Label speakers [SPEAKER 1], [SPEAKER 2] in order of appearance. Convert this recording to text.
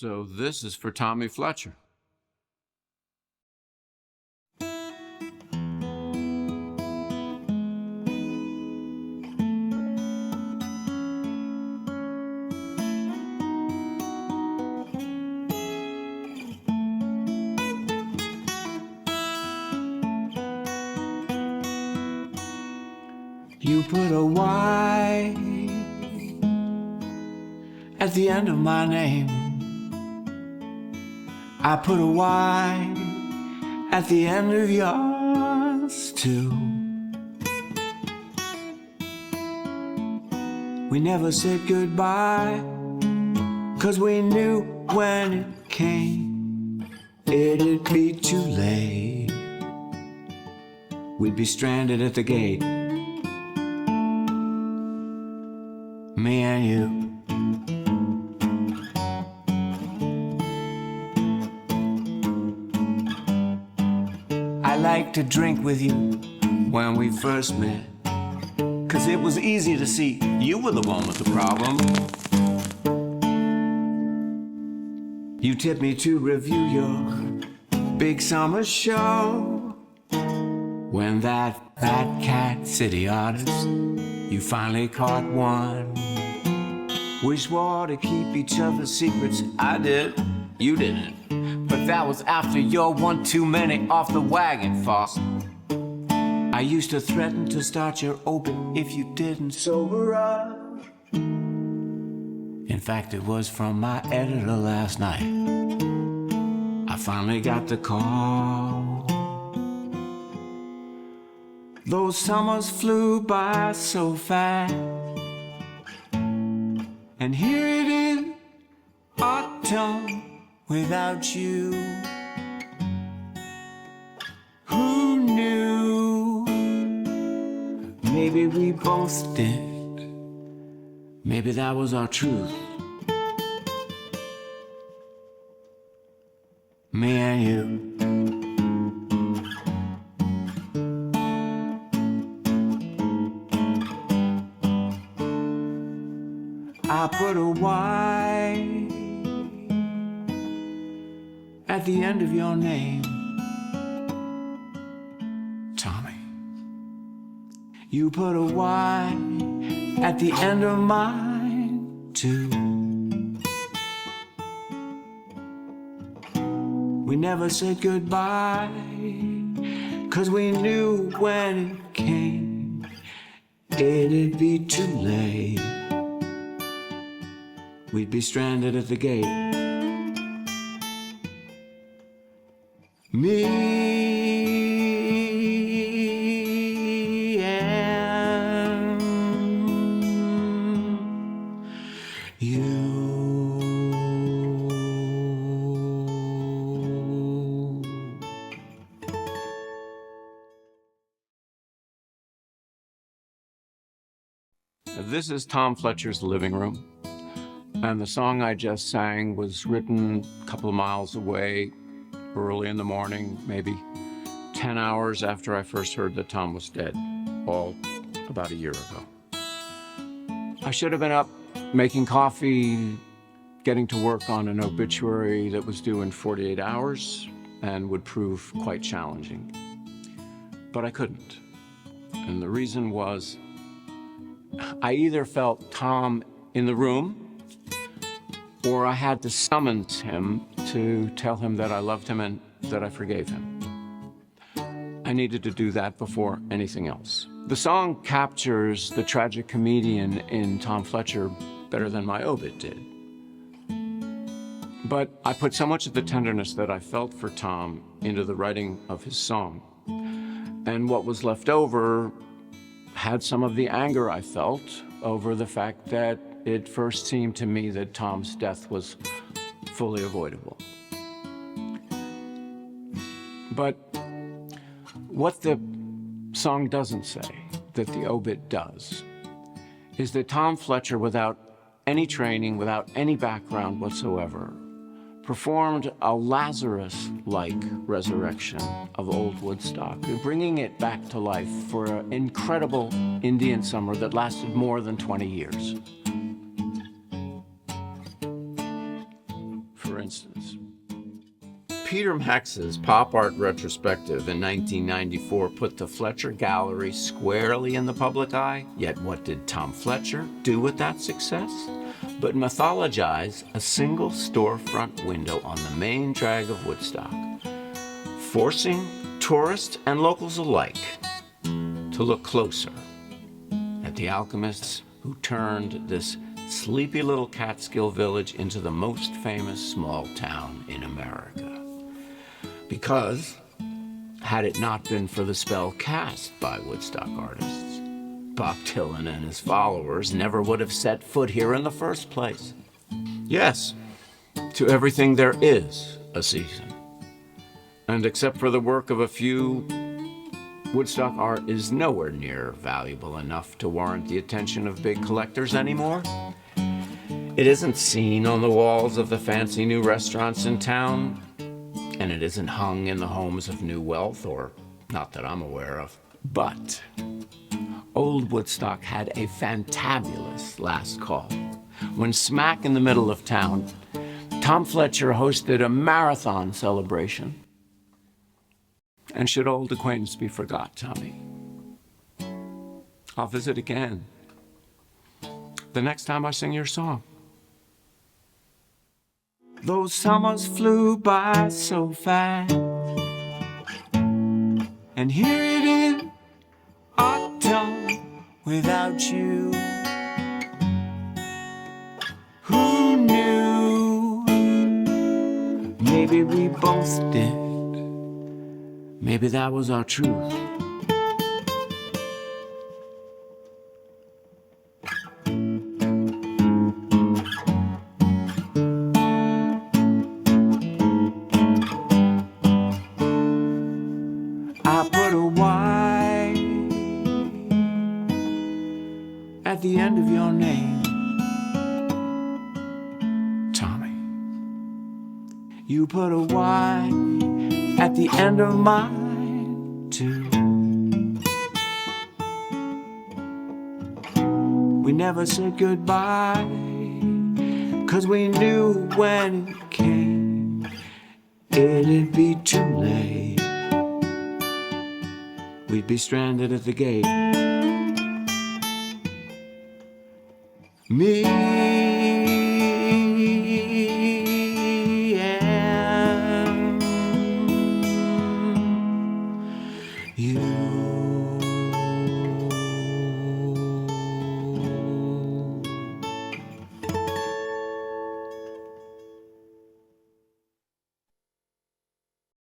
[SPEAKER 1] So this is for Tommy Fletcher. You put a Y at the end of my name. I put a Y at the end of yours too. We never said goodbye, 'cause we knew when it came, it'd be too late. We'd be stranded at the gate, me and you. I liked to drink with you when we first met, 'cause it was easy to see you were the one with the problem. You tipped me to review your big summer show, when that Fat Cat City artist, you finally caught one. We swore to keep each other's secrets. I did, you didn't. But that was after your one-too-many-off-the-wagon farce. I used to threaten to start your obit if you didn't sober up. In fact, it was from my editor last night I finally got the call. Those summers flew by so fast, and here it is, autumn without you. Who knew? Maybe we both did. Maybe that was our truth. Me and you. I put a Y at the end of your name, Tommy. You put a Y at the end of mine, too. We never said goodbye, 'cause we knew when it came, it'd be too late. We'd be stranded at the gate, me and you. This is Tom Fletcher's living room. And the song I just sang was written a couple of miles away, early in the morning, maybe 10 hours after I first heard that Tom was dead, all about a year ago. I should have been up making coffee, getting to work on an obituary that was due in 48 hours and would prove quite challenging. But I couldn't. And the reason was, I either felt Tom in the room, or I had to summons him to tell him that I loved him and that I forgave him. I needed to do that before anything else. The song captures the tragic comedian in Tom Fletcher better than my obit did. But I put so much of the tenderness that I felt for Tom into the writing of his song. And what was left over had some of the anger I felt over the fact that it first seemed to me that Tom's death was fully avoidable. But what the song doesn't say, that the obit does, is that Tom Fletcher, without any training, without any background whatsoever, performed a Lazarus-like resurrection of old Woodstock, bringing it back to life for an incredible Indian summer that lasted more than 20 years. For Peter Max's pop art retrospective in 1994 put the Fletcher Gallery squarely in the public eye. Yet what did Tom Fletcher do with that success? But mythologize a single storefront window on the main drag of Woodstock, forcing tourists and locals alike to look closer at the alchemists who turned this sleepy little Catskill village into the most famous small town in America. Because, had it not been for the spell cast by Woodstock artists, Bob Dylan and his followers never would have set foot here in the first place. Yes, to everything there is a season. And except for the work of a few, Woodstock art is nowhere near valuable enough to warrant the attention of big collectors anymore. It isn't seen on the walls of the fancy new restaurants in town, and it isn't hung in the homes of new wealth, or not that I'm aware of. But old Woodstock had a fantabulous last call. When smack in the middle of town, Tom Fletcher hosted a marathon celebration. And should old acquaintance be forgot, Tommy, I'll visit again the next time I sing your song. Those summers flew by so fast, and here it is, autumn without you. Who knew? Maybe we both did. Maybe that was our truth. I put a Y at the end of your name, Tommy. You put a Y at the end of mine, too. We never said goodbye, 'cause we knew when it came, it'd be too late. We'd be stranded at the gate. Me